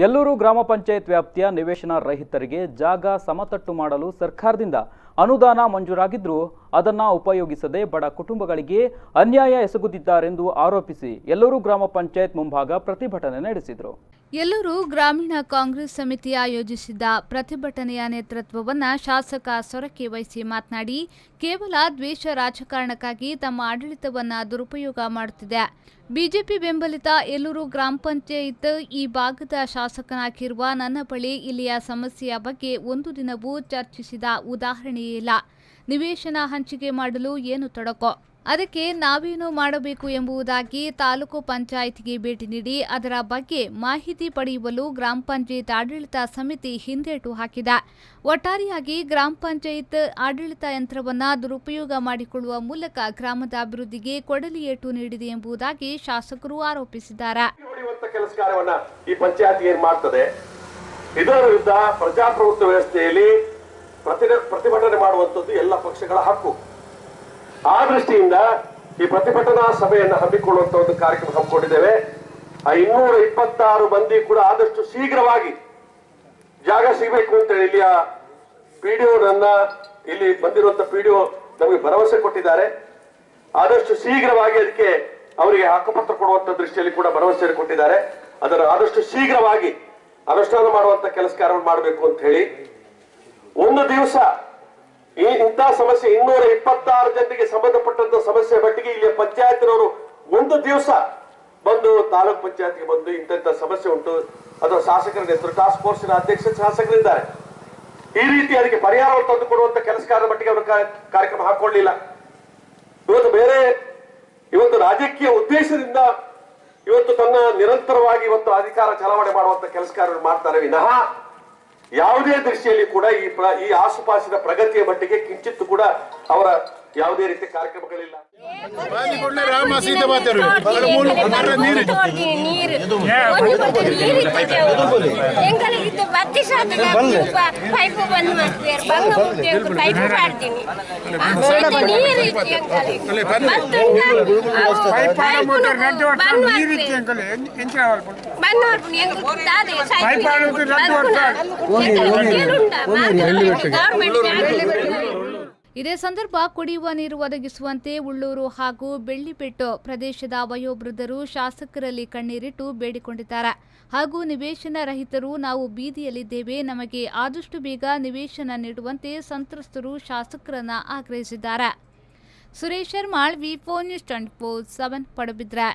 ಎಲ್ಲೂರು ಗ್ರಾಮ ಪಂಚಾಯತ್ ವ್ಯಾಪ್ತಿಯ ನಿವೇಶನ ರಹಿತರಿಗೆ ಜಾಗ ಸಮತಟ್ಟು ಮಾಡಲು ಸರ್ಕಾರದಿಂದ ಅನುದಾನ ಮಂಜೂರಾಗಿದ್ದರೂ ಅದನ್ನು ಉಪಯೋಗಿಸದೆ ಬಡ ಕುಟುಂಬಗಳಿಗೆ ಅನ್ಯಾಯ ಎಸಗುತ್ತಿದ್ದಾರೆಂದು ಆರೋಪಿಸಿ ಎಲ್ಲೂರು ಗ್ರಾಮ ಪಂಚಾಯತ್ ಮುಂಭಾಗ ಪ್ರತಿಭಟನೆ ನಡೆಸಿದರು. ಎಲ್ಲೂರು ಗ್ರಾಮೀಣ ಕಾಂಗ್ರೆಸ್ ಸಮಿತಿ ಆಯೋಜಿಸಿದ್ದ ಪ್ರತಿಭಟನೆಯ ನೇತೃತ್ವವನ್ನು ಶಾಸಕ ಸೊರಕೆ ವಹಿಸಿ ಮಾತನಾಡಿ, ಕೇವಲ ದ್ವೇಷ ರಾಜಕಾರಣಕ್ಕಾಗಿ ತಮ್ಮ ಆಡಳಿತವನ್ನು ದುರುಪಯೋಗ ಮಾಡುತ್ತಿದೆ. ಬಿಜೆಪಿ ಬೆಂಬಲಿತ ಎಲ್ಲೂರು ಗ್ರಾಮ ಪಂಚಾಯತ್ ಈ ಭಾಗದ ಶಾಸಕನಾಗಿರುವ ನನ್ನ ಬಳಿ ಇಲ್ಲಿಯ ಸಮಸ್ಯೆಯ ಬಗ್ಗೆ ಒಂದು ದಿನವೂ ಚರ್ಚಿಸಿದ ಉದಾಹರಣೆಯೇ ಇಲ್ಲ. ನಿವೇಶನ ಹಂಚಿಕೆ ಮಾಡಲು ಏನು ತೊಡಕೋ, ಅದಕ್ಕೆ ನಾವೇನು ಮಾಡಬೇಕು ಎಂಬುದಾಗಿ ತಾಲೂಕು ಪಂಚಾಯತ್ಗೆ ಭೇಟಿ ನೀಡಿ ಅದರ ಬಗ್ಗೆ ಮಾಹಿತಿ ಪಡೆಯುವಲು ಗ್ರಾಮ ಪಂಚಾಯತ್ ಆಡಳಿತ ಸಮಿತಿ ಹಿಂದೇಟು ಹಾಕಿದೆ. ಒಟ್ಟಾರೆಯಾಗಿ ಗ್ರಾಮ ಪಂಚಾಯತ್ ಆಡಳಿತ ಯಂತ್ರವನ್ನು ದುರುಪಯೋಗ ಮಾಡಿಕೊಳ್ಳುವ ಮೂಲಕ ಗ್ರಾಮದ ಅಭಿವೃದ್ಧಿಗೆ ಕೊಡಲಿ ಏಟು ನೀಡಿದೆ ಎಂಬುದಾಗಿ ಶಾಸಕರು ಆರೋಪಿಸಿದ್ದಾರೆ. ಕೆಲಸ ಕಾರ್ಯವನ್ನ ಈ ಪಂಚಾಯತ್ ಏನ್ ಮಾಡ್ತದೆ, ಇದರ ವಿರುದ್ಧ ಪ್ರಜಾಪ್ರಭುತ್ವ ವ್ಯವಸ್ಥೆಯಲ್ಲಿ ಪ್ರತಿಭಟನೆ ಮಾಡುವಂತದ್ದು ಎಲ್ಲ ಪಕ್ಷಗಳ ಹಕ್ಕು. ಆ ದೃಷ್ಟಿಯಿಂದ ಈ ಪ್ರತಿಭಟನಾ ಸಭೆಯನ್ನು ಹಮ್ಮಿಕೊಳ್ಳುವಂತ ಒಂದು ಕಾರ್ಯಕ್ರಮ ಹಮ್ಮಿಕೊಂಡಿದ್ದೇವೆ. ಆ 226 ಮಂದಿ ಕೂಡ ಆದಷ್ಟು ಶೀಘ್ರವಾಗಿ ಜಾಗ ಸಿಗಬೇಕು ಅಂತ ಹೇಳಿ ಇಲ್ಲಿಯ ಪಿಡಿಒ ಇಲ್ಲಿ ಬಂದಿರುವಂತ ಪಿಡಿಒ ನಮಗೆ ಭರವಸೆ ಕೊಟ್ಟಿದ್ದಾರೆ. ಆದಷ್ಟು ಶೀಘ್ರವಾಗಿ ಅದಕ್ಕೆ ಅವರಿಗೆ ಹಕ್ಕುಪತ್ರ ಕೊಡುವಂತ ದೃಷ್ಟಿಯಲ್ಲಿ ಕೂಡ ಭರವಸೆ ಕೊಟ್ಟಿದ್ದಾರೆ. ಅದರ ಆದಷ್ಟು ಶೀಘ್ರವಾಗಿ ಅನುಷ್ಠಾನ ಮಾಡುವಂತ ಕೆಲಸ ಕಾರ್ಯವನ್ನು ಮಾಡಬೇಕು ಅಂತ ಹೇಳಿ ಒಂದು ದಿವಸ ಇಂಥ ಸಮಸ್ಯೆ 226 ಜನರಿಗೆ ಸಂಬಂಧಪಟ್ಟಂತ ಸಮಸ್ಯೆ ಮಟ್ಟಿಗೆ ಇಲ್ಲಿ ಪಂಚಾಯತ್ನವರು ಒಂದು ದಿವಸ ಬಂದು ತಾಲೂಕ್ ಪಂಚಾಯತ್ಗೆ ಬಂದು ಇಂಥ ಸಮಸ್ಯೆ ಉಂಟು, ಅಥವಾ ಶಾಸಕರ ನೇತೃತ್ವ ಟಾಸ್ಕ್ ಫೋರ್ಸ್ ಅಧ್ಯಕ್ಷ ಶಾಸಕರಿದ್ದಾರೆ, ಈ ರೀತಿ ಅದಕ್ಕೆ ಪರಿಹಾರವನ್ನು ತಂದುಕೊಡುವಂತ ಕೆಲಸ ಕಾರ್ಯ ಮಟ್ಟಿಗೆ ಅವರು ಕಾರ್ಯಕ್ರಮ ಹಾಕೊಳ್ಳಿಲ್ಲ. ಇವತ್ತು ರಾಜಕೀಯ ಉದ್ದೇಶದಿಂದ ಇವತ್ತು ತನ್ನ ನಿರಂತರವಾಗಿ ಇವತ್ತು ಅಧಿಕಾರ ಚಲಾವಣೆ ಮಾಡುವಂತ ಕೆಲಸ ಕಾರ್ಯ ಮಾಡ್ತಾರೆ ವಿನಃ ಯಾವುದೇ ದೃಷ್ಟಿಯಲ್ಲಿ ಕೂಡ ಈ ಆಸುಪಾಸಿನ ಪ್ರಗತಿಯ ಮಟ್ಟಿಗೆ ಕಿಂಚಿತ್ತು ಕೂಡ ಅವರ ಯಾವುದೇ ರೀತಿಯ ಕಾರ್ಯಕ್ರಮಗಳಿಲ್ಲ. ಇದೇ ಸಂದರ್ಭ ಕುಡಿಯುವ ನೀರು ಒದಗಿಸುವಂತೆ ಉಳ್ಳೂರು ಹಾಗೂ ಬೆಳ್ಳಿಪೆಟ್ಟು ಪ್ರದೇಶದ ವಯೋವೃದ್ಧರು ಶಾಸಕರಲ್ಲಿ ಕಣ್ಣೀರಿಟ್ಟು ಬೇಡಿಕೊಂಡಿದ್ದಾರೆ. ಹಾಗೂ ನಿವೇಶನ ರಹಿತರು ನಾವು ಬೀದಿಯಲ್ಲಿದ್ದೇವೆ, ನಮಗೆ ಆದಷ್ಟು ಬೇಗ ನಿವೇಶನ ನೀಡುವಂತೆ ಸಂತ್ರಸ್ತರು ಶಾಸಕರನ್ನ ಆಗ್ರಹಿಸಿದ್ದಾರೆ. ಸುರೇಶ್ ಶರ್ಮಾಳ್, ವಿ4 ನ್ಯೂಸ್ 24/7 ಪಡುಬಿದ್ರೆ.